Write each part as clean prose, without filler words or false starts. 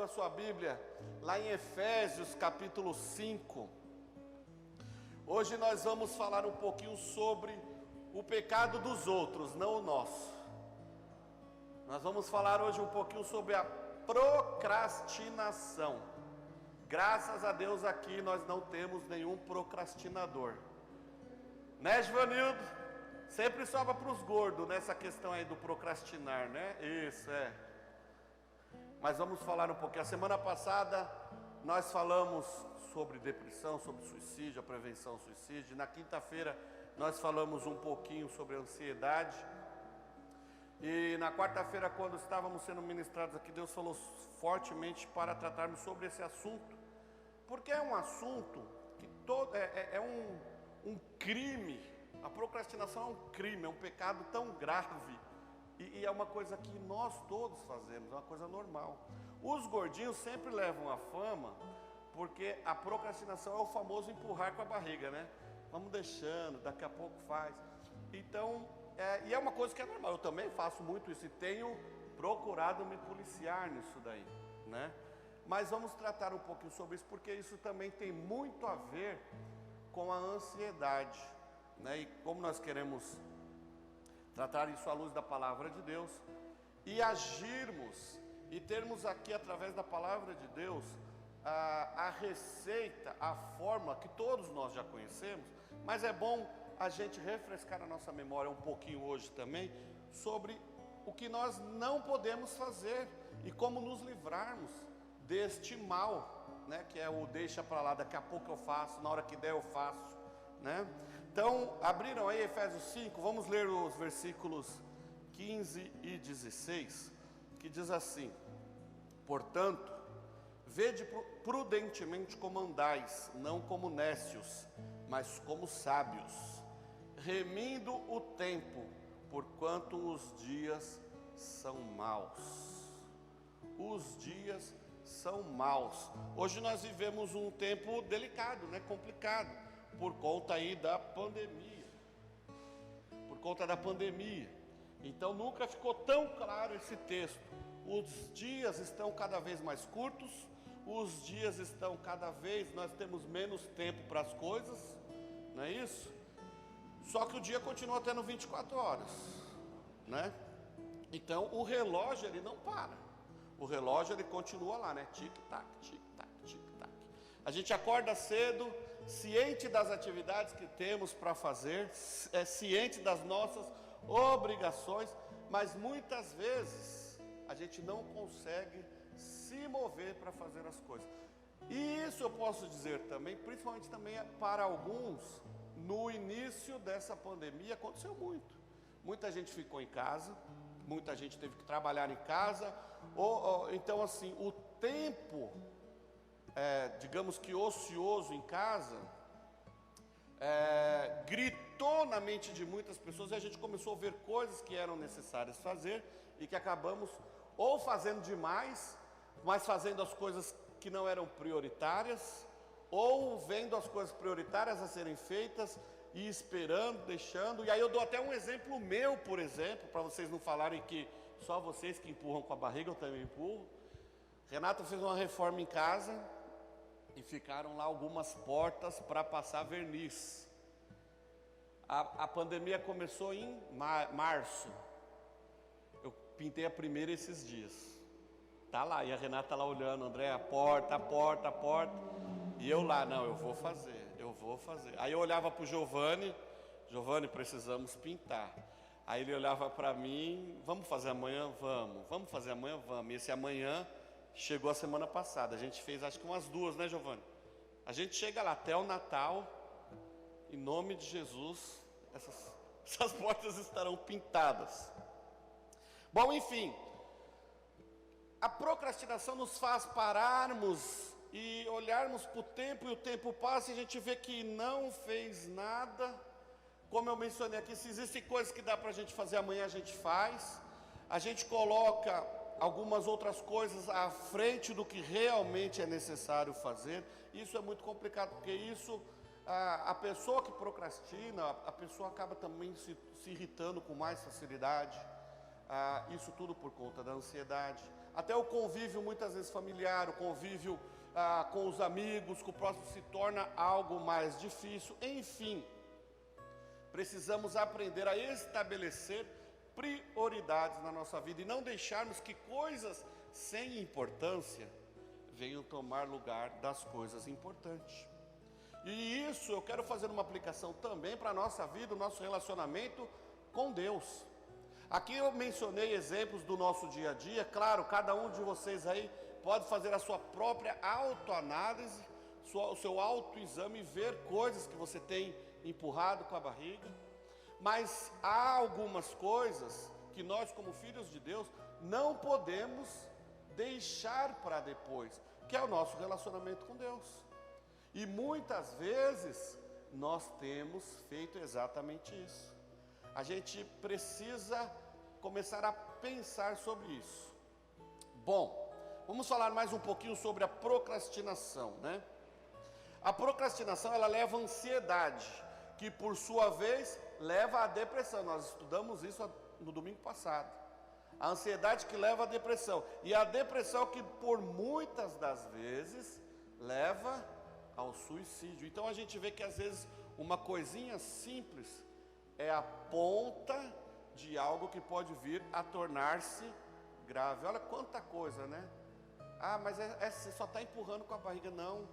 sua Bíblia, lá em Efésios capítulo 5. Hoje nós vamos falar um pouquinho sobre o pecado dos outros, não o nosso. Nós vamos falar hoje um pouquinho sobre a procrastinação. Graças a Deus aqui nós não temos nenhum procrastinador, né, Givanildo? Sempre sobra para os gordos nessa questão aí do procrastinar, né? Isso, é. Mas vamos falar um pouquinho. A semana passada nós falamos sobre depressão, sobre suicídio, a prevenção ao suicídio. Na quinta-feira nós falamos um pouquinho sobre ansiedade. E na quarta-feira, quando estávamos sendo ministrados aqui, Deus falou fortemente para tratarmos sobre esse assunto. Porque é um assunto que um crime. A procrastinação é um crime, é um pecado tão grave. E é uma coisa que nós todos fazemos, é uma coisa normal. Os gordinhos sempre levam a fama, porque a procrastinação é o famoso empurrar com a barriga, né? Vamos deixando, daqui a pouco faz. Então, e é uma coisa que é normal, eu também faço muito isso e tenho procurado me policiar nisso daí, né? Mas vamos tratar um pouquinho sobre isso, porque isso também tem muito a ver com a ansiedade, né? E como nós queremos tratar isso à luz da palavra de Deus e agirmos e termos aqui através da palavra de Deus a receita, a fórmula que todos nós já conhecemos, mas é bom a gente refrescar a nossa memória um pouquinho hoje também sobre o que nós não podemos fazer e como nos livrarmos deste mal, né, que é o deixa para lá, daqui a pouco eu faço, na hora que der eu faço, né? Então, abriram aí Efésios 5, vamos ler os versículos 15 e 16, que diz assim: portanto, vede prudentemente como andais, não como nécios, mas como sábios, remindo o tempo, porquanto os dias são maus. Os dias são maus. Hoje nós vivemos um tempo delicado, né, complicado, por conta aí da pandemia. Então nunca ficou tão claro esse texto. Os dias estão cada vez mais curtos, os dias estão cada vez, nós temos menos tempo para as coisas, não é isso? Só que o dia continua tendo 24 horas, né? Então o relógio ele não para. O relógio ele continua lá, né? Tic-tac, tic-tac, tic-tac. A gente acorda cedo, ciente das atividades que temos para fazer, ciente das nossas obrigações, mas muitas vezes a gente não consegue se mover para fazer as coisas. E isso eu posso dizer também, principalmente também para alguns, no início dessa pandemia aconteceu muito. Muita gente ficou em casa, muita gente teve que trabalhar em casa, então assim, o tempo, digamos que ocioso em casa, gritou na mente de muitas pessoas e a gente começou a ver coisas que eram necessárias fazer e que acabamos ou fazendo demais, mas fazendo as coisas que não eram prioritárias, ou vendo as coisas prioritárias a serem feitas e esperando, deixando. E aí eu dou até um exemplo meu, por exemplo, para vocês não falarem que só vocês que empurram com a barriga, eu também empurro. Renata fez uma reforma em casa e ficaram lá algumas portas para passar verniz. A pandemia começou em março. Eu pintei a primeira esses dias. Tá lá, e a Renata lá olhando, André, a porta. E eu lá, não, eu vou fazer. Aí eu olhava para o Giovanni, precisamos pintar. Aí ele olhava para mim, vamos fazer amanhã? Vamos fazer amanhã? Vamos. E esse amanhã chegou a semana passada, a gente fez acho que umas 2, né, Giovanni? A gente chega lá até o Natal, em nome de Jesus, essas portas estarão pintadas. Bom, enfim, a procrastinação nos faz pararmos e olharmos para o tempo, e o tempo passa e a gente vê que não fez nada. Como eu mencionei aqui, se existem coisas que dá para a gente fazer amanhã, a gente faz. A gente coloca algumas outras coisas à frente do que realmente é necessário fazer. Isso é muito complicado, porque isso, a pessoa que procrastina, a pessoa acaba também se irritando com mais facilidade. Isso tudo por conta da ansiedade. até o convívio muitas vezes familiar, o convívio com os amigos, com o próximo, se torna algo mais difícil. Enfim, precisamos aprender a estabelecer prioridades na nossa vida e não deixarmos que coisas sem importância venham tomar lugar das coisas importantes. E isso eu quero fazer uma aplicação também para a nossa vida, o nosso relacionamento com Deus. Aqui eu mencionei exemplos do nosso dia a dia. Claro, cada um de vocês aí pode fazer a sua própria autoanálise, o seu autoexame e ver coisas que você tem empurrado com a barriga. Mas há algumas coisas que nós, como filhos de Deus, não podemos deixar para depois, que é o nosso relacionamento com Deus. E muitas vezes nós temos feito exatamente isso. A gente precisa começar a pensar sobre isso. Bom, vamos falar mais um pouquinho sobre a procrastinação, né? A procrastinação, ela leva à ansiedade, que por sua vez leva à depressão. Nós estudamos isso no domingo passado. A ansiedade que leva à depressão. E a depressão que por muitas das vezes leva ao suicídio. Então a gente vê que às vezes uma coisinha simples é a ponta de algo que pode vir a tornar-se grave. Olha quanta coisa, né? Mas você só está empurrando com a barriga. Não,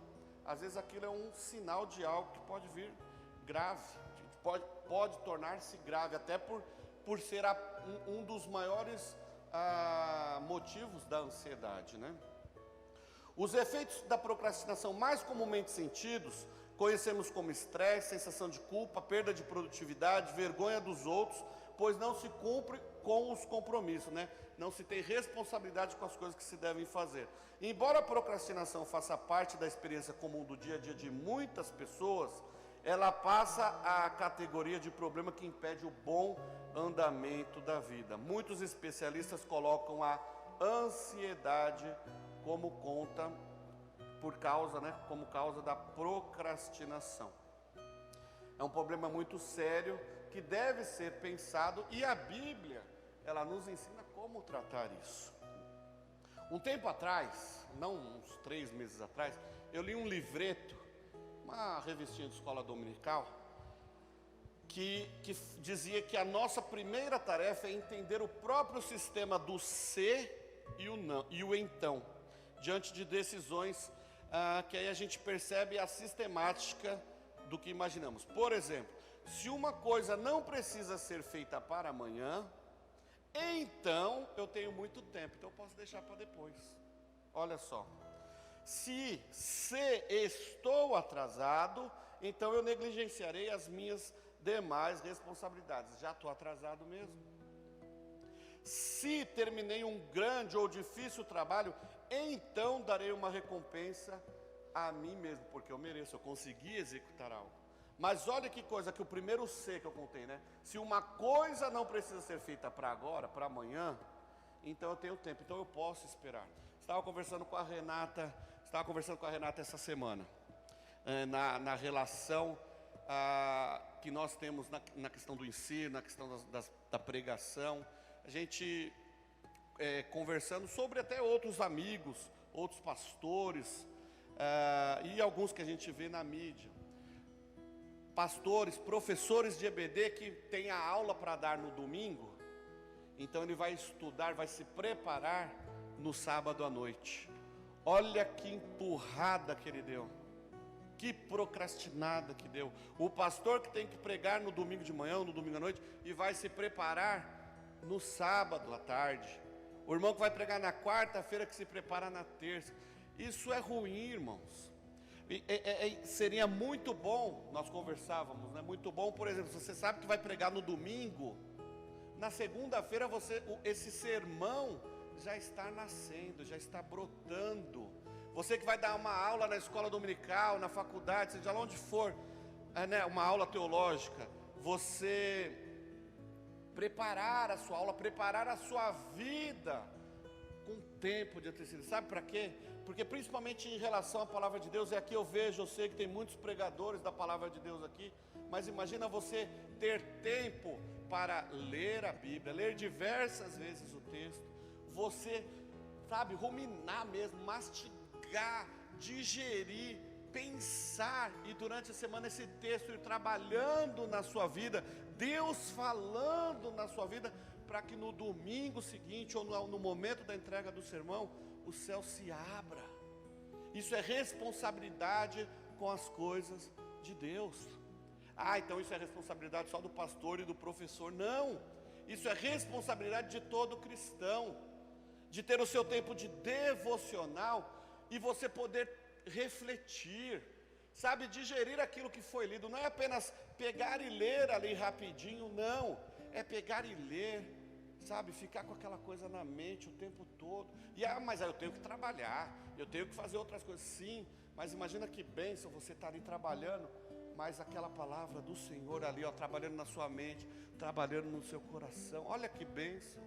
às vezes aquilo é um sinal de algo que pode vir grave, pode tornar-se grave, até por ser um dos maiores motivos da ansiedade, né? Os efeitos da procrastinação mais comumente sentidos, conhecemos como estresse, sensação de culpa, perda de produtividade, vergonha dos outros, pois não se cumpre com os compromissos, né? Não se tem responsabilidade com as coisas que se devem fazer. Embora a procrastinação faça parte da experiência comum do dia a dia de muitas pessoas, ela passa à categoria de problema que impede o bom andamento da vida. Muitos especialistas colocam a ansiedade como causa da procrastinação. É um problema muito sério que deve ser pensado, e a Bíblia, ela nos ensina como tratar isso. Um tempo atrás, não uns 3 meses atrás, eu li um livreto, uma revistinha de escola dominical, que dizia que a nossa primeira tarefa é entender o próprio sistema do ser e o não, e o então, diante de decisões que aí a gente percebe a sistemática do que imaginamos. Por exemplo, se uma coisa não precisa ser feita para amanhã, então eu tenho muito tempo, então eu posso deixar para depois. Olha só, se estou atrasado, então eu negligenciarei as minhas demais responsabilidades. Já estou atrasado mesmo. Se terminei um grande ou difícil trabalho, então darei uma recompensa a mim mesmo, porque eu mereço, eu consegui executar algo. Mas olha que coisa, que o primeiro C que eu contei, né? Se uma coisa não precisa ser feita para agora, para amanhã, então eu tenho tempo, então eu posso esperar. Estava conversando com a Renata essa semana, na relação que nós temos na questão do ensino, na questão da pregação. A gente conversando sobre até outros amigos, outros pastores, e alguns que a gente vê na mídia. Pastores, professores de EBD que tem a aula para dar no domingo, então ele vai estudar, vai se preparar no sábado à noite. Olha que empurrada que ele deu, que procrastinada que deu. O pastor que tem que pregar no domingo de manhã, no domingo à noite, e vai se preparar no sábado à tarde. O irmão que vai pregar na quarta-feira, que se prepara na terça. Isso é ruim, irmãos. Seria muito bom, nós conversávamos, né? Muito bom, por exemplo, se você sabe que vai pregar no domingo, na segunda-feira esse sermão já está nascendo, já está brotando. Você que vai dar uma aula na escola dominical, na faculdade, seja lá onde for, né, uma aula teológica, você preparar a sua aula, preparar a sua vida com tempo de antecedência. Sabe para quê? Porque principalmente em relação à palavra de Deus, aqui eu sei que tem muitos pregadores da palavra de Deus aqui, mas imagina você ter tempo para ler a Bíblia, ler diversas vezes o texto, você sabe, ruminar mesmo, mastigar, digerir, pensar, e durante a semana esse texto ir trabalhando na sua vida, Deus falando na sua vida, para que no domingo seguinte, ou no momento da entrega do sermão, o céu se abra. Isso é responsabilidade com as coisas de Deus. Então isso é responsabilidade só do pastor e do professor. Não, isso é responsabilidade de todo cristão, de ter o seu tempo de devocional, e você poder refletir, sabe, digerir aquilo que foi lido. Não é apenas pegar e ler ali rapidinho, não, é pegar e ler, sabe, ficar com aquela coisa na mente o tempo todo. Mas aí eu tenho que trabalhar, eu tenho que fazer outras coisas. Sim, mas imagina que bênção você estar ali trabalhando, mas aquela palavra do Senhor ali, trabalhando na sua mente, trabalhando no seu coração. Olha que bênção.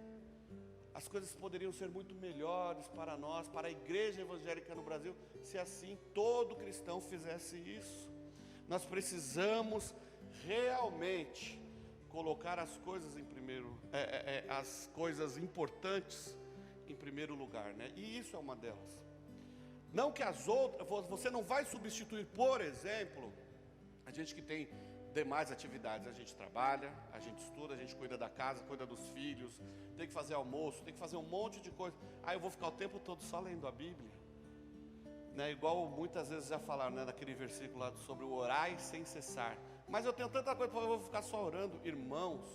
As coisas poderiam ser muito melhores para nós, para a igreja evangélica no Brasil, se assim todo cristão fizesse isso. Nós precisamos realmente colocar as coisas em primeiro, as coisas importantes em primeiro lugar, né? E isso é uma delas. Não que as outras, você não vai substituir, por exemplo, a gente que tem demais atividades. A gente trabalha, a gente estuda, a gente cuida da casa, cuida dos filhos, tem que fazer almoço, tem que fazer um monte de coisa. Eu vou ficar o tempo todo só lendo a Bíblia, né? Igual muitas vezes já falaram, né, naquele versículo lá sobre o orar sem cessar. Mas eu tenho tanta coisa para eu vou ficar só orando. Irmãos,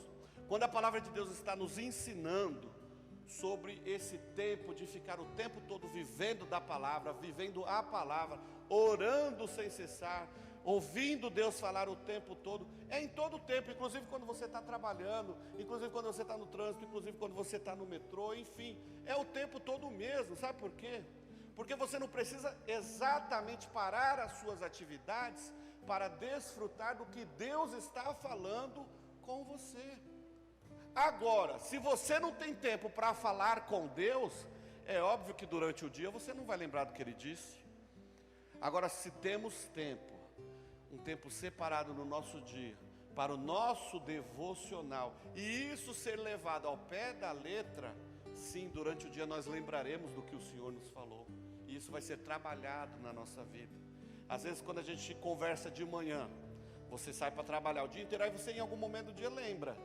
quando a palavra de Deus está nos ensinando sobre esse tempo de ficar o tempo todo vivendo da palavra, vivendo a palavra, orando sem cessar, ouvindo Deus falar o tempo todo, em todo o tempo, inclusive quando você está trabalhando, inclusive quando você está no trânsito, inclusive quando você está no metrô, enfim, é o tempo todo mesmo. Sabe por quê? Porque você não precisa exatamente parar as suas atividades para desfrutar do que Deus está falando com você. Agora, se você não tem tempo para falar com Deus, é óbvio que durante o dia você não vai lembrar do que Ele disse. Agora, se temos tempo, um tempo separado no nosso dia, para o nosso devocional, e isso ser levado ao pé da letra, sim, durante o dia nós lembraremos do que o Senhor nos falou, e isso vai ser trabalhado na nossa vida. Às vezes quando a gente conversa de manhã, você sai para trabalhar o dia inteiro, aí você em algum momento do dia lembra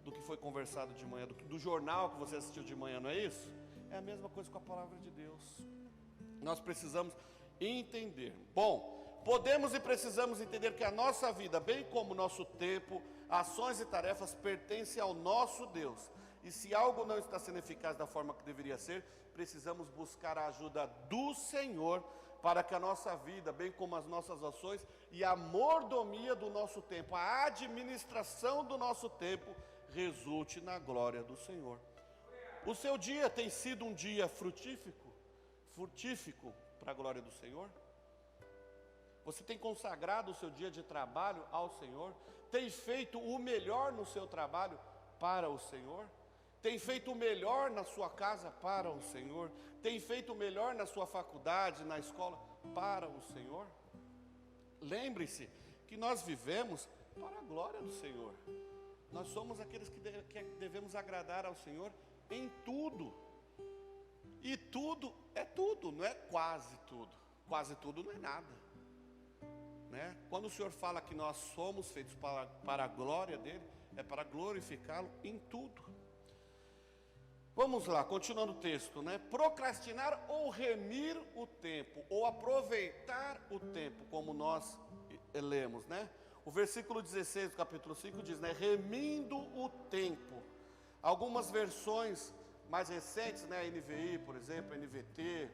do que foi conversado de manhã, do jornal que você assistiu de manhã, não é isso? É a mesma coisa com a palavra de Deus. Nós precisamos entender. Bom, podemos e precisamos entender que a nossa vida, bem como o nosso tempo, ações e tarefas, pertencem ao nosso Deus. E se algo não está sendo eficaz da forma que deveria ser, precisamos buscar a ajuda do Senhor, para que a nossa vida, bem como as nossas ações e a mordomia do nosso tempo, a administração do nosso tempo, resulte na glória do Senhor. O seu dia tem sido um dia frutífico para a glória do Senhor? Você tem consagrado o seu dia de trabalho ao Senhor? Tem feito o melhor no seu trabalho para o Senhor? Tem feito o melhor na sua casa para o Senhor? Tem feito o melhor na sua faculdade, na escola, para o Senhor? Lembre-se que nós vivemos para a glória do Senhor. Nós somos aqueles que devemos agradar ao Senhor em tudo. E tudo é tudo, não é quase tudo. Quase tudo não é nada, né? Quando o Senhor fala que nós somos feitos para a glória dEle, é para glorificá-lo em tudo. Vamos lá, continuando o texto, né? Procrastinar ou remir o tempo, ou aproveitar o tempo, como nós lemos, né? O versículo 16 do capítulo 5 diz, né? Remindo o tempo. Algumas versões mais recentes, né? A NVI, por exemplo, a NVT,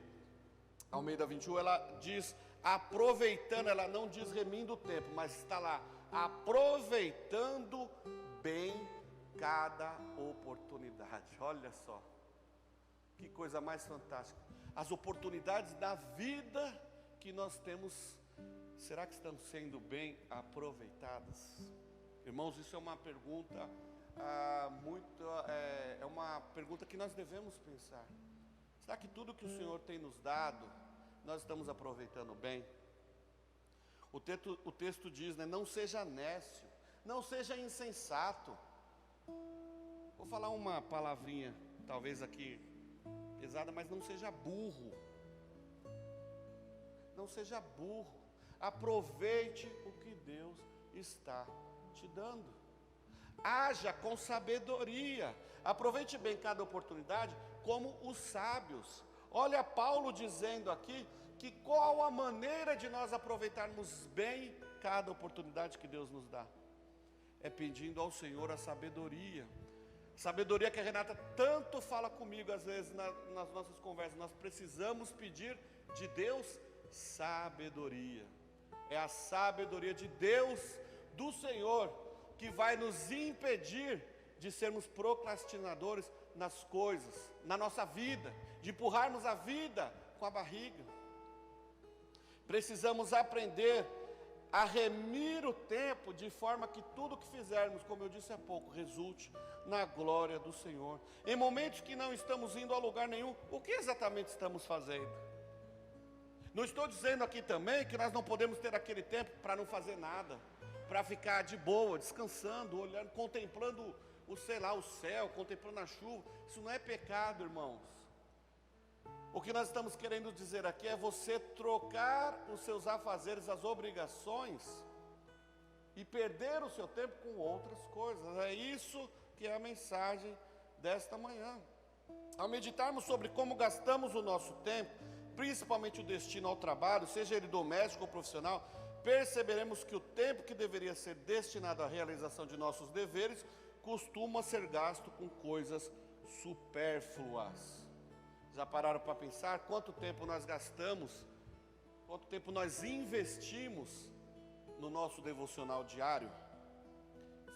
Almeida 21, ela diz aproveitando, ela não diz remindo o tempo, mas está lá, aproveitando bem cada oportunidade. Olha só, que coisa mais fantástica. As oportunidades da vida que nós temos, será que estão sendo bem aproveitadas? Irmãos, isso é uma pergunta é uma pergunta que nós devemos pensar. Será que tudo que o Senhor tem nos dado, nós estamos aproveitando bem? O texto diz, né, não seja nécio, não seja insensato. Vou falar uma palavrinha, talvez aqui pesada, mas não seja burro. Não seja burro. Aproveite o que Deus está te dando. Haja com sabedoria. Aproveite bem cada oportunidade como os sábios. Olha Paulo dizendo aqui que qual a maneira de nós aproveitarmos bem cada oportunidade que Deus nos dá. É pedindo ao Senhor a sabedoria. Sabedoria que a Renata tanto fala comigo às vezes nas nossas conversas. Nós precisamos pedir de Deus sabedoria. É a sabedoria de Deus, do Senhor, que vai nos impedir de sermos procrastinadores nas coisas, na nossa vida, de empurrarmos a vida com a barriga. Precisamos aprender a remir o tempo de forma que tudo que fizermos, como eu disse há pouco, resulte na glória do Senhor. Em momentos que não estamos indo a lugar nenhum, o que exatamente estamos fazendo? Não estou dizendo aqui também que nós não podemos ter aquele tempo para não fazer nada, para ficar de boa, descansando, olhando, contemplando o céu, contemplando a chuva. Isso não é pecado, irmãos. O que nós estamos querendo dizer aqui é você trocar os seus afazeres, as obrigações, e perder o seu tempo com outras coisas. É isso que é a mensagem desta manhã. Ao meditarmos sobre como gastamos o nosso tempo, principalmente o destino ao trabalho, seja ele doméstico ou profissional, perceberemos que o tempo que deveria ser destinado à realização de nossos deveres costuma ser gasto com coisas supérfluas. Já pararam para pensar quanto tempo nós gastamos, quanto tempo nós investimos no nosso devocional diário?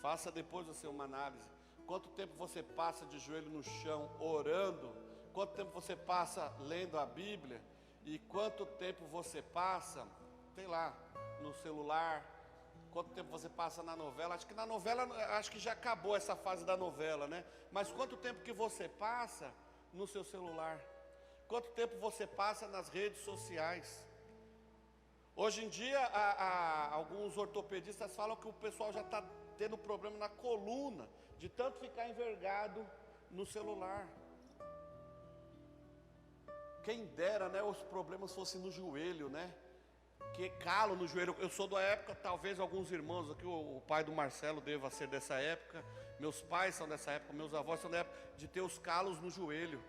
Faça depois você uma análise. Quanto tempo você passa de joelho no chão orando? Quanto tempo você passa lendo a Bíblia? E quanto tempo você passa, sei lá, no celular? Quanto tempo você passa na novela? Acho que na novela, acho que já acabou essa fase da novela, né? Mas quanto tempo que você passa no seu celular? Quanto tempo você passa nas redes sociais? Hoje em dia, alguns ortopedistas falam que o pessoal já está tendo problema na coluna, de tanto ficar envergado no celular. Quem dera, né, os problemas fossem no joelho, né? Que calo no joelho. Eu sou da época, talvez alguns irmãos aqui, o pai do Marcelo deva ser dessa época, meus pais são dessa época, meus avós são da época de ter os calos no joelho,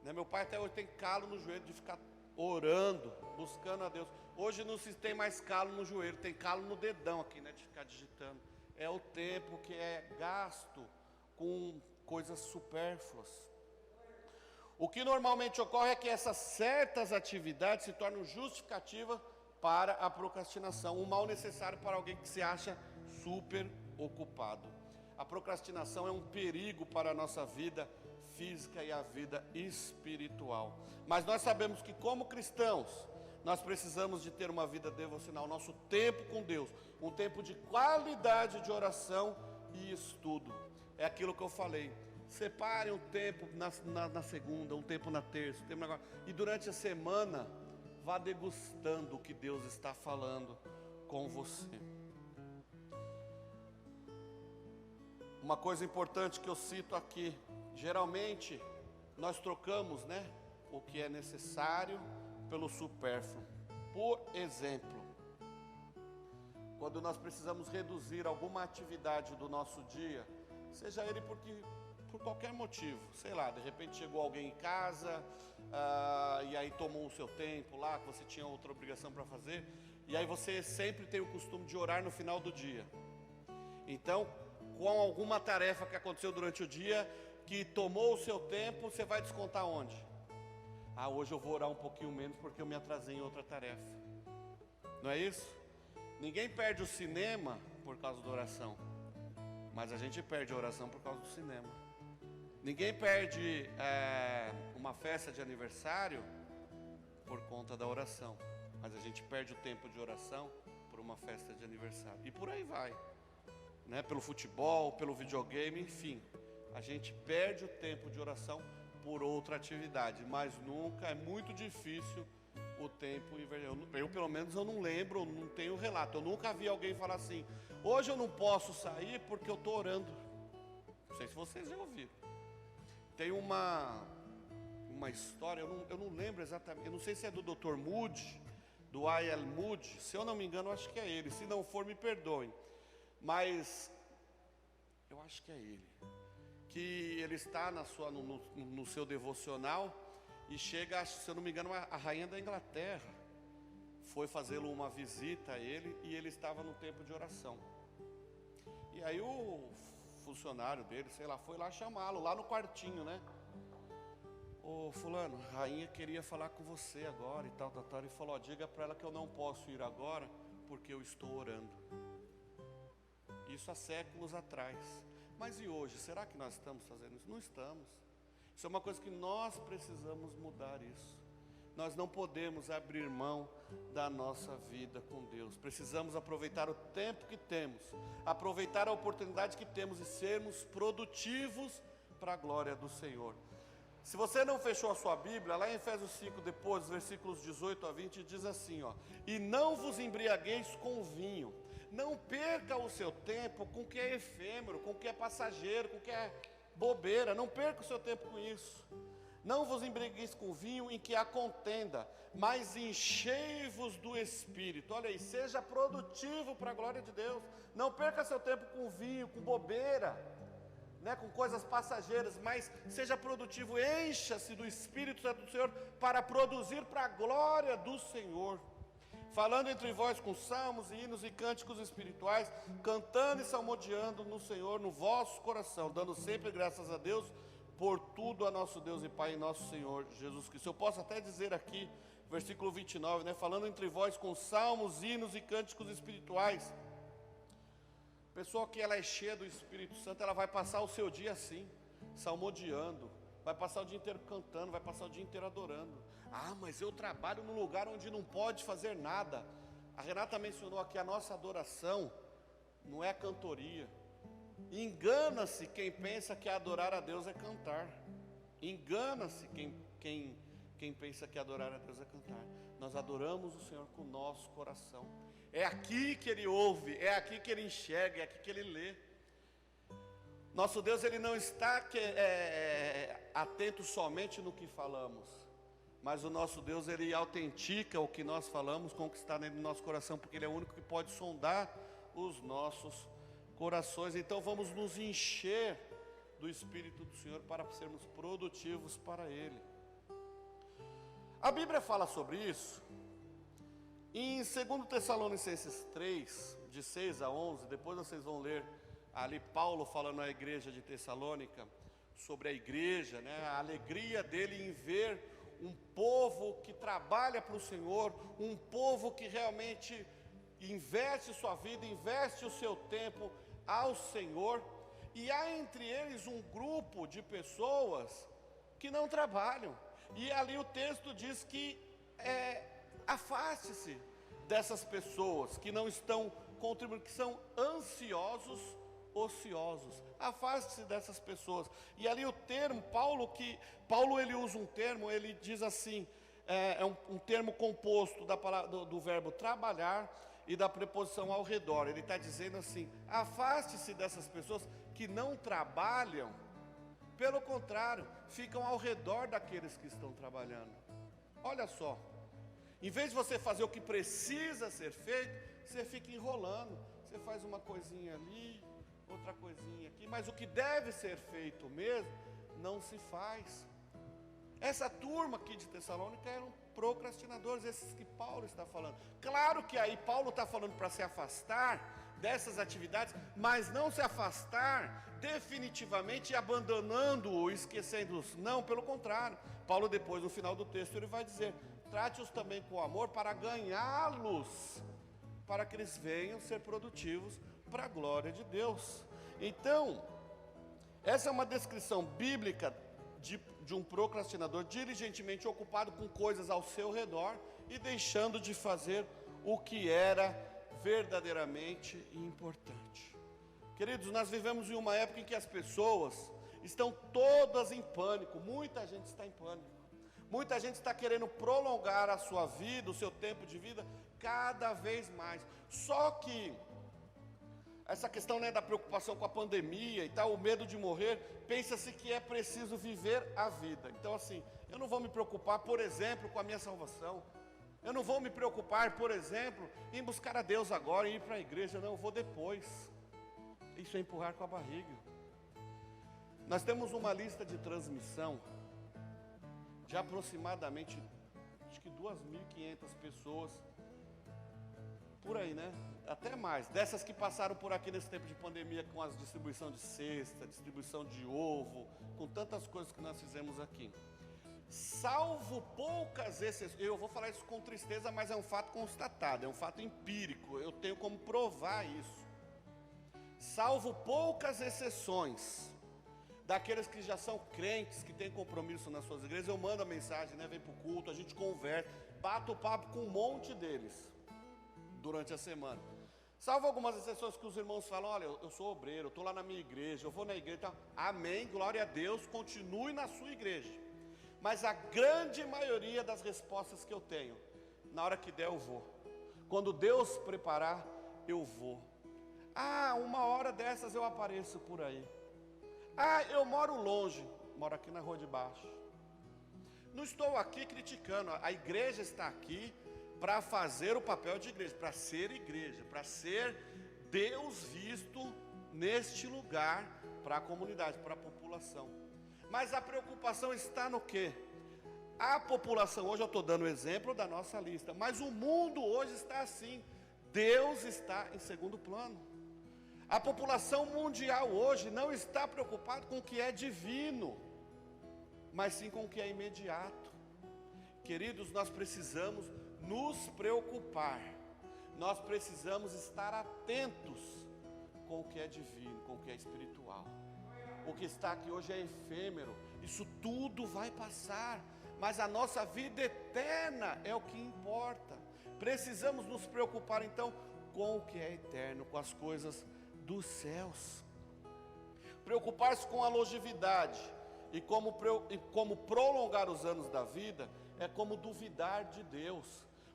né? Meu pai até hoje tem calo no joelho de ficar orando, buscando a Deus. Hoje não se tem mais calo no joelho, tem calo no dedão aqui, né, de ficar digitando. É o tempo que é gasto com coisas supérfluas. O que normalmente ocorre é que essas certas atividades se tornam justificativa para a procrastinação, um mal necessário para alguém que se acha super ocupado. A procrastinação é um perigo para a nossa vida física e a vida espiritual. Mas nós sabemos que como cristãos, nós precisamos de ter uma vida devocional, nosso tempo com Deus, um tempo de qualidade de oração e estudo. É aquilo que eu falei. Separe um tempo na segunda, um tempo na terça, um tempo na... e durante a semana, vá degustando o que Deus está falando com você. Uma coisa importante que eu cito aqui, geralmente nós trocamos, né, o que é necessário pelo supérfluo. Por exemplo, quando nós precisamos reduzir alguma atividade do nosso dia, seja ele por qualquer motivo, sei lá, de repente chegou alguém em casa, e aí tomou o seu tempo lá, que você tinha outra obrigação para fazer, e aí você sempre tem o costume de orar no final do dia. Então, com alguma tarefa que aconteceu durante o dia, que tomou o seu tempo, você vai descontar onde? Hoje eu vou orar um pouquinho menos porque eu me atrasei em outra tarefa. Não é isso? Ninguém perde o cinema por causa da oração, mas a gente perde a oração por causa do cinema. Ninguém perde uma festa de aniversário por conta da oração, mas a gente perde o tempo de oração por uma festa de aniversário. E por aí vai, né? Pelo futebol, pelo videogame, enfim. A gente perde o tempo de oração por outra atividade, mas nunca, é muito difícil o tempo inverter. Eu pelo menos eu não lembro, não tenho relato. Eu nunca vi alguém falar assim: hoje eu não posso sair porque eu estou orando. Não sei se vocês já ouviram. Tem uma uma história, eu não lembro exatamente, eu não sei se é do Dr. Moody, do I.L. Moody, se eu não me engano, acho que é ele, se não for, me perdoem, mas eu acho que é ele, que ele está no seu devocional, e chega, se eu não me engano, a rainha da Inglaterra, foi fazê-lo uma visita a ele, e ele estava no tempo de oração, e aí o funcionário dele, sei lá, foi lá chamá-lo, lá no quartinho, né? Ô fulano, a rainha queria falar com você agora e tal, ele falou, ó, diga para ela que eu não posso ir agora, porque eu estou orando. Isso há séculos atrás. Mas e hoje, será que nós estamos fazendo isso? Não estamos. Isso é uma coisa que nós precisamos mudar isso. Nós não podemos abrir mão da nossa vida com Deus. Precisamos aproveitar o tempo que temos, aproveitar a oportunidade que temos e sermos produtivos para a glória do Senhor. Se você não fechou a sua Bíblia, lá em Efésios 5, depois, versículos 18 a 20, diz assim, ó: e não vos embriagueis com vinho, não perca o seu tempo com o que é efêmero, com o que é passageiro, com o que é bobeira, não perca o seu tempo com isso. Não vos embriagueis com vinho em que há contenda, mas enchei-vos do Espírito. Olha aí, seja produtivo para a glória de Deus. Não perca seu tempo com vinho, com bobeira, né, com coisas passageiras, mas seja produtivo, encha-se do Espírito Santo do Senhor para produzir para a glória do Senhor. Falando entre vós com salmos, hinos e cânticos espirituais, cantando e salmodiando no Senhor, no vosso coração, dando sempre graças a Deus por tudo a nosso Deus e Pai, nosso Senhor Jesus Cristo. Eu posso até dizer aqui, versículo 29, né, falando entre vós com salmos, hinos e cânticos espirituais. Pessoa que ela é cheia do Espírito Santo, ela vai passar o seu dia assim, salmodiando, vai passar o dia inteiro cantando, vai passar o dia inteiro adorando. Ah, mas eu trabalho num lugar onde não pode fazer nada. A Renata mencionou aqui, a nossa adoração não é cantoria. Engana-se quem pensa que adorar a Deus é cantar. Engana-se quem pensa que adorar a Deus é cantar. Nós adoramos o Senhor com o nosso coração. É aqui que Ele ouve, é aqui que Ele enxerga, é aqui que Ele lê. Nosso Deus, Ele não está atento somente no que falamos, mas o nosso Deus, Ele autentica o que nós falamos com o que está dentro do nosso coração, porque Ele é o único que pode sondar os nossos corações. Então vamos nos encher do Espírito do Senhor para sermos produtivos para Ele. A Bíblia fala sobre isso em 2 Tessalonicenses 3, de 6 a 11, depois vocês vão ler ali Paulo falando à igreja de Tessalônica, sobre a igreja, né, a alegria dele em ver um povo que trabalha para o Senhor, um povo que realmente investe sua vida, investe o seu tempo ao Senhor, e há entre eles um grupo de pessoas que não trabalham, e ali o texto diz que afaste-se dessas pessoas que não estão contribuindo, que são ansiosos, ociosos. Afaste-se dessas pessoas. E ali o termo, Paulo ele usa um termo, ele diz assim, é um termo composto do verbo trabalhar e da preposição ao redor. Ele está dizendo assim, afaste-se dessas pessoas que não trabalham, pelo contrário, ficam ao redor daqueles que estão trabalhando. Olha só, em vez de você fazer o que precisa ser feito, você fica enrolando, você faz uma coisinha ali, outra coisinha aqui, mas o que deve ser feito mesmo, não se faz. Essa turma aqui de Tessalônica eram procrastinadores, esses que Paulo está falando. Claro que aí Paulo está falando para se afastar dessas atividades, mas não se afastar definitivamente, abandonando-o, esquecendo-os. Não, pelo contrário. Paulo depois, no final do texto, ele vai dizer, trate-os também com amor para ganhá-los, para que eles venham ser produtivos para a glória de Deus. Então, essa é uma descrição bíblica de um procrastinador diligentemente ocupado com coisas ao seu redor e deixando de fazer o que era verdadeiramente importante. Queridos, nós vivemos em uma época em que as pessoas estão todas em pânico, muita gente está em pânico, muita gente está querendo prolongar a sua vida, o seu tempo de vida cada vez mais. Só que essa questão, né, da preocupação com a pandemia e tal, o medo de morrer, pensa-se que é preciso viver a vida. Então assim, eu não vou me preocupar, por exemplo, com a minha salvação. Eu não vou me preocupar, por exemplo, em buscar a Deus agora, em ir para a igreja, não, eu vou depois. Isso é empurrar com a barriga. Nós temos uma lista de transmissão de aproximadamente, acho que 2.500 pessoas, por aí, né? Até mais, dessas que passaram por aqui nesse tempo de pandemia, com as distribuição de cesta, distribuição de ovo, com tantas coisas que nós fizemos aqui. Salvo poucas exceções, eu vou falar isso com tristeza, mas é um fato constatado, é um fato empírico, eu tenho como provar isso. Salvo poucas exceções, daqueles que já são crentes, que têm compromisso nas suas igrejas, eu mando a mensagem, né, vem para o culto, a gente conversa, bato o papo com um monte deles, durante a semana. Salvo algumas exceções que os irmãos falam, olha, eu sou obreiro, eu estou lá na minha igreja, eu vou na igreja, então, amém, glória a Deus, continue na sua igreja. Mas a grande maioria das respostas que eu tenho, na hora que der eu vou. Quando Deus preparar, eu vou. Ah, uma hora dessas eu apareço por aí. Ah, eu moro longe, moro aqui na rua de baixo. Não estou aqui criticando, a igreja está aqui para fazer o papel de igreja, para ser igreja, para ser Deus visto neste lugar, para a comunidade, para a população. Mas a preocupação está no quê? A população, hoje eu estou dando o exemplo da nossa lista, mas o mundo hoje está assim, Deus está em segundo plano. A população mundial hoje não está preocupada com o que é divino, mas sim com o que é imediato. Queridos, nós precisamos nos preocupar, nós precisamos estar atentos com o que é divino, com o que é espiritual. O que está aqui hoje é efêmero, isso tudo vai passar, mas a nossa vida eterna é o que importa. Precisamos nos preocupar então com o que é eterno, com as coisas dos céus. Preocupar-se com a longevidade e como prolongar os anos da vida é como duvidar de Deus.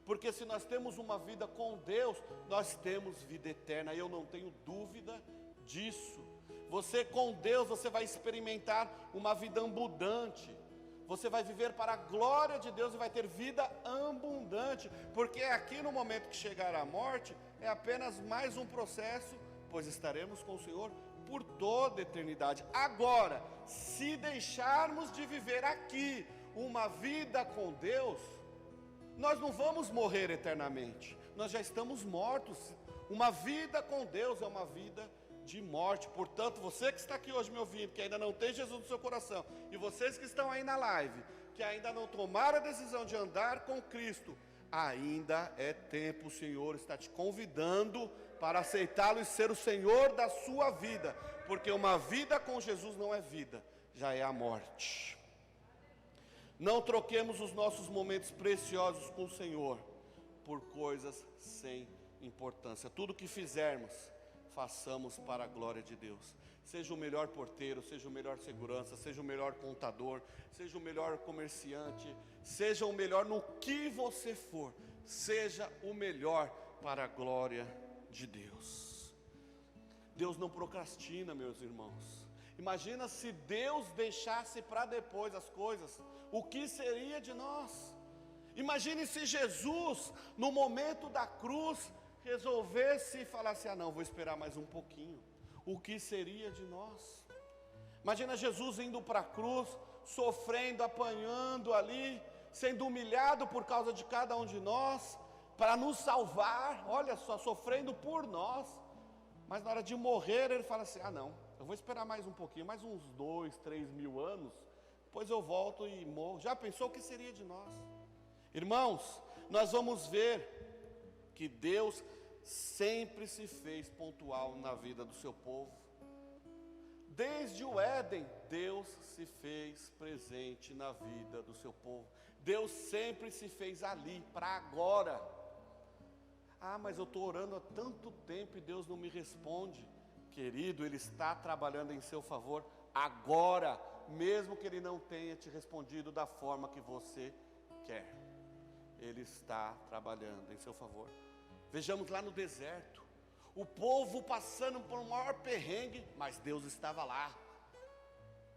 Porque se nós temos uma vida com Deus, nós temos vida eterna, eu não tenho dúvida disso. Você com Deus, você vai experimentar uma vida abundante. Você vai viver para a glória de Deus e vai ter vida abundante. Porque aqui no momento que chegar a morte, é apenas mais um processo, pois estaremos com o Senhor por toda a eternidade. Agora, se deixarmos de viver aqui uma vida com Deus, nós não vamos morrer eternamente. Nós já estamos mortos. Uma vida com Deus é uma vida de morte. Portanto, você que está aqui hoje me ouvindo, que ainda não tem Jesus no seu coração, e vocês que estão aí na live, que ainda não tomaram a decisão de andar com Cristo, ainda é tempo. O Senhor está te convidando para aceitá-lo e ser o Senhor da sua vida, porque uma vida com Jesus não é vida, já é a morte. Não troquemos os nossos momentos preciosos com o Senhor por coisas sem importância. Tudo que fizermos, façamos para a glória de Deus. Seja o melhor porteiro, seja o melhor segurança, seja o melhor contador, seja o melhor comerciante, seja o melhor no que você for, seja o melhor para a glória de Deus. Deus não procrastina, meus irmãos. Imagina se Deus deixasse para depois as coisas, o que seria de nós? Imagine se Jesus, no momento da cruz, resolvesse e falasse, não, vou esperar mais um pouquinho, o que seria de nós? Imagina Jesus indo para a cruz, sofrendo, apanhando ali, sendo humilhado por causa de cada um de nós, para nos salvar, olha só, sofrendo por nós, mas na hora de morrer ele fala assim, não, eu vou esperar mais um pouquinho, mais uns 2, 3 mil anos, depois eu volto e morro. Já pensou o que seria de nós? Irmãos, nós vamos ver que Deus sempre se fez pontual na vida do seu povo. Desde o Éden, Deus se fez presente na vida do seu povo. Deus sempre se fez ali, para agora. Mas eu estou orando há tanto tempo e Deus não me responde. Querido, Ele está trabalhando em seu favor agora, mesmo que Ele não tenha te respondido da forma que você quer. Ele está trabalhando em seu favor. Vejamos lá no deserto, o povo passando por um maior perrengue, mas Deus estava lá.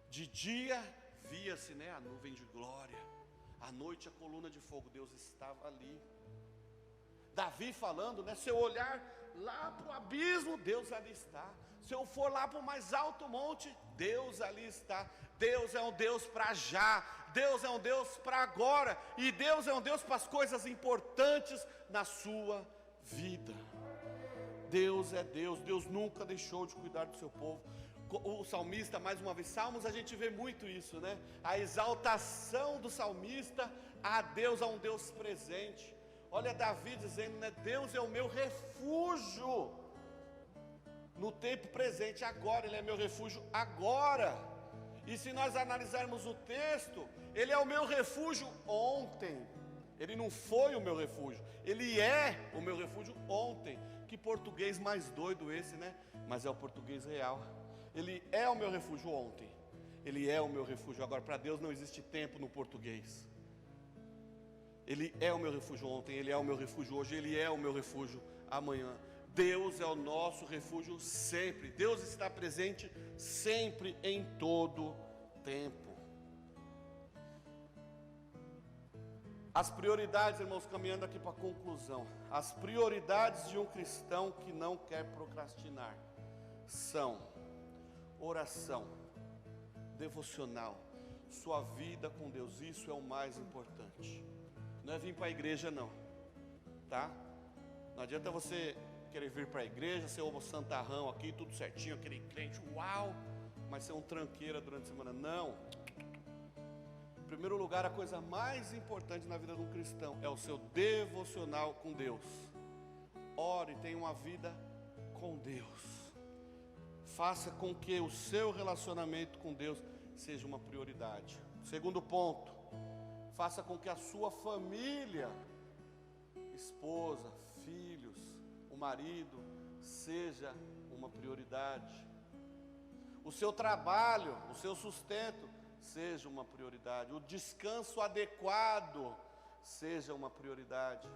De dia via-se, né, a nuvem de glória, à noite a coluna de fogo, Deus estava ali. Davi falando, né, se eu olhar lá para o abismo, Deus ali está. Se eu for lá para o mais alto monte, Deus ali está. Deus é um Deus para já, Deus é um Deus para agora, e Deus é um Deus para as coisas importantes na sua vida. Deus é Deus, Deus nunca deixou de cuidar do seu povo. O salmista, mais uma vez, Salmos a gente vê muito isso, né? A exaltação do salmista a um Deus presente. Olha Davi dizendo, né, Deus é o meu refúgio no tempo presente, agora, Ele é meu refúgio agora. E se nós analisarmos o texto, Ele é o meu refúgio ontem. Ele não foi o meu refúgio, Ele é o meu refúgio ontem. Que português mais doido esse, né? Mas é o português real. Ele é o meu refúgio ontem, Ele é o meu refúgio agora. Para Deus não existe tempo no português. Ele é o meu refúgio ontem, Ele é o meu refúgio hoje, Ele é o meu refúgio amanhã. Deus é o nosso refúgio sempre. Deus está presente sempre, em todo tempo. As prioridades, irmãos, caminhando aqui para a conclusão. As prioridades de um cristão que não quer procrastinar são oração, devocional, sua vida com Deus. Isso é o mais importante. Não é vir para a igreja não, tá? Não adianta você querer vir para a igreja, ser um santarrão aqui, tudo certinho, aquele crente, uau, mas ser um tranqueira durante a semana. Não. Em primeiro lugar, a coisa mais importante na vida de um cristão é o seu devocional com Deus. Ore, tenha uma vida com Deus. Faça com que o seu relacionamento com Deus seja uma prioridade. Segundo ponto, faça com que a sua família, esposa, filhos, o marido, seja uma prioridade. O seu trabalho, o seu sustento, seja uma prioridade. O descanso adequado seja uma prioridade.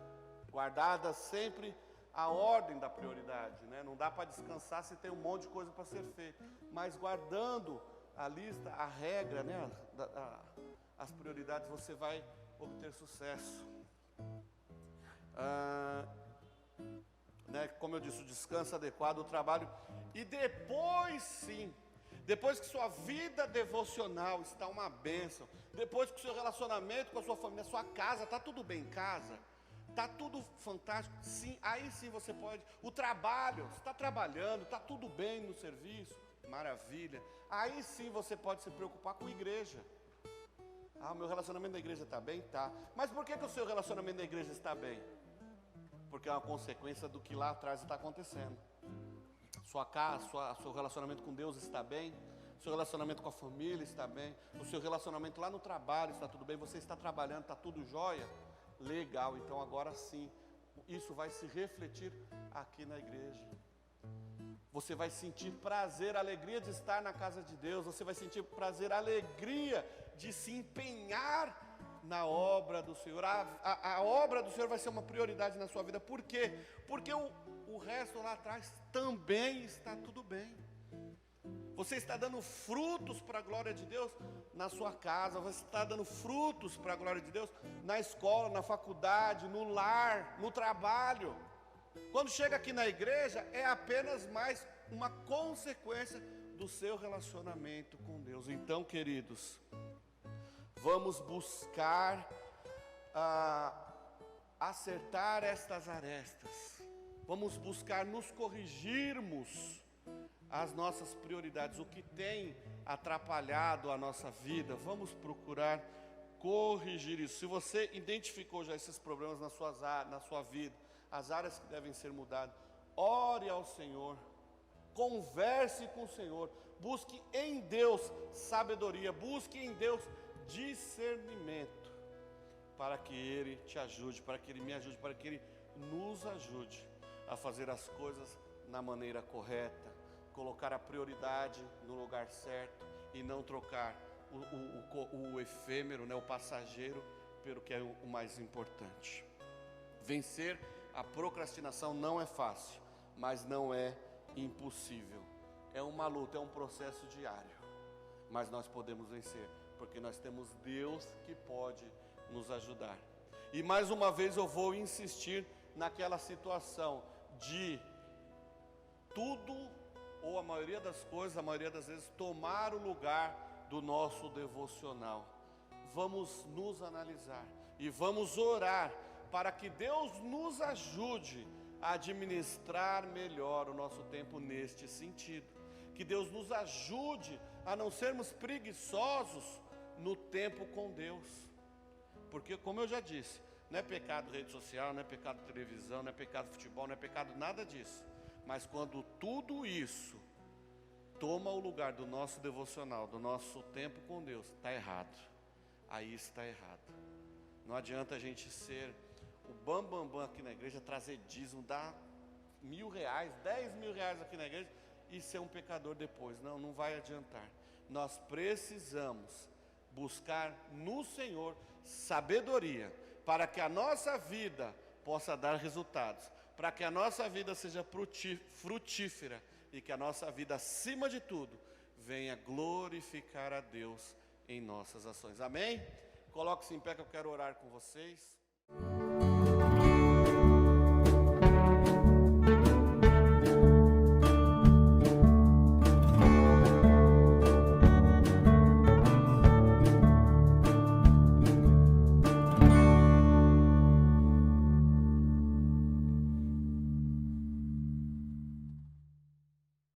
Guardada sempre a ordem da prioridade, né? Não dá para descansar se tem um monte de coisa para ser feita, mas guardando a lista, a regra, né? As prioridades, você vai obter sucesso. Né? Como eu disse, o descanso adequado, o trabalho. E depois sim, depois que sua vida devocional está uma bênção, depois que o seu relacionamento com a sua família, a sua casa, está tudo bem em casa, está tudo fantástico, sim, aí sim você pode. O trabalho, você está trabalhando, está tudo bem no serviço, maravilha. Aí sim você pode se preocupar com a igreja. O meu relacionamento na igreja está bem? Tá. Mas por que o seu relacionamento na igreja está bem? Porque é uma consequência do que lá atrás está acontecendo. Sua casa, seu relacionamento com Deus está bem, seu relacionamento com a família está bem, o seu relacionamento lá no trabalho está tudo bem, você está trabalhando, está tudo jóia? Legal, então agora sim, isso vai se refletir aqui na igreja. Você vai sentir prazer, alegria de estar na casa de Deus, você vai sentir prazer, alegria de se empenhar na obra do Senhor. A obra do Senhor vai ser uma prioridade na sua vida. Por quê? Porque o resto lá atrás também está tudo bem. Você está dando frutos para a glória de Deus na sua casa, você está dando frutos para a glória de Deus na escola, na faculdade, no lar, no trabalho. Quando chega aqui na igreja, é apenas mais uma consequência do seu relacionamento com Deus. Então, queridos, vamos buscar acertar estas arestas. Vamos buscar nos corrigirmos as nossas prioridades, o que tem atrapalhado a nossa vida. Vamos procurar corrigir isso. Se você identificou já esses problemas na sua vida, as áreas que devem ser mudadas, ore ao Senhor, converse com o Senhor, busque em Deus sabedoria, busque em Deus discernimento, para que Ele te ajude, para que Ele me ajude, para que Ele nos ajude a fazer as coisas na maneira correta, colocar a prioridade no lugar certo e não trocar o efêmero, né, o passageiro, pelo que é o mais importante. Vencer a procrastinação não é fácil, mas não é impossível. É uma luta, é um processo diário, mas nós podemos vencer, porque nós temos Deus que pode nos ajudar. E mais uma vez eu vou insistir naquela situação de tudo, ou a maioria das coisas, a maioria das vezes, tomar o lugar do nosso devocional. Vamos nos analisar e vamos orar para que Deus nos ajude a administrar melhor o nosso tempo neste sentido. Que Deus nos ajude a não sermos preguiçosos no tempo com Deus. Porque, como eu já disse, não é pecado rede social, não é pecado televisão, não é pecado futebol, não é pecado nada disso. Mas quando tudo isso toma o lugar do nosso devocional, do nosso tempo com Deus, está errado. Aí está errado. Não adianta a gente ser o bambambam aqui na igreja, trazer dízimo, dar R$1.000, R$10.000 aqui na igreja e ser um pecador depois. Não, não vai adiantar. Nós precisamos buscar no Senhor sabedoria para que a nossa vida possa dar resultados, para que a nossa vida seja frutífera e que a nossa vida, acima de tudo, venha glorificar a Deus em nossas ações. Amém? Coloque-se em pé que eu quero orar com vocês.